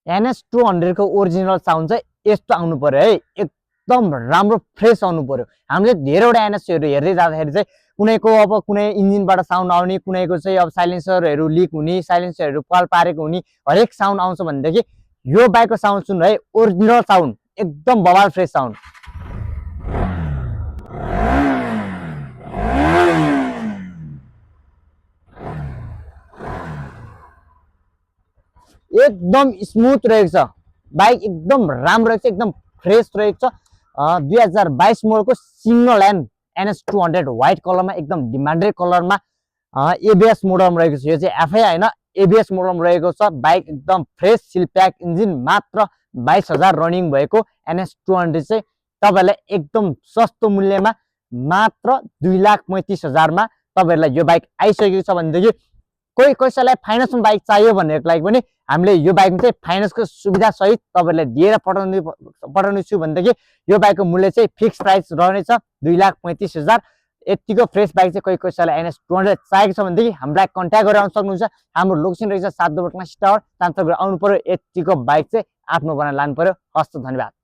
NS200 को original sound चाहिँ यस्तो आउनु पर्यो है, एकदम राम्रो फ्रेस आउनु पर्यो। हामीले धेरैवटा NS हरू हेर्दै जाँदाखेरि चाहिँ कुनैको अब कुनै इन्जिनबाट साउन्ड आउने, कुनैको चाहिँ अब साइलेन्सरहरू लिक हुने, साइलेन्सरहरू पाल पारेको हुने, हरेक साउन्ड आउँछ भनेदेखि यो बाइकको साउन्ड सुन्नु है, ओरिजिनल साउन्ड एकदम बवाल फ्रेस साउन्ड। एकदम स्मुथ रहेको छ बाइक, एकदम राम्रो रहेको छ, एकदम फ्रेस रहेको छ। 2022 मोडलको सिंगल ह्यान्ड NS200 व्हाइट कलरमा, एकदम डिमान्डेड कलरमा ABS मोडलमा रहेको छ। यो चाहिँ FI हैन, ABS मोडलमा रहेको छ। बाइक एकदम फ्रेस सिल प्याक इन्जिन, मात्र 22,000 रनिङ भएको NS200 चाहिँ तपाईहरुलाई एकदम सस्तो मूल्यमा मात्र 2,35,000 मा तपाईहरुलाई यो बाइक आइसकेको छ भनेदेखि कोही कसैलाई फाइनान्समा बाइक चाहियो भनेको लागि पनि हामीले यो बाइकमा चाहिँ फाइनान्सको सुविधा सहित तपाईहरुलाई दिएर पठाउने छु भनेदेखि यो बाइकको मूल्य चाहिँ फिक्स प्राइस रहनेछ 2,35,000। यतिको फ्रेस बाइक चाहिँ कोही कसैलाई NS200 चाहिएको छ भनेदेखि हामीलाई कन्ट्याक्ट गरेर आउन सक्नुहुन्छ। हाम्रो लोकेसन रहेछ 7 नम्बर क्लास टावर, तान्तर आउनु पर्यो। यतिको बाइक चाहिँ आफ्नो बनाएर लानु पर्यो। हस्त, धन्यवाद।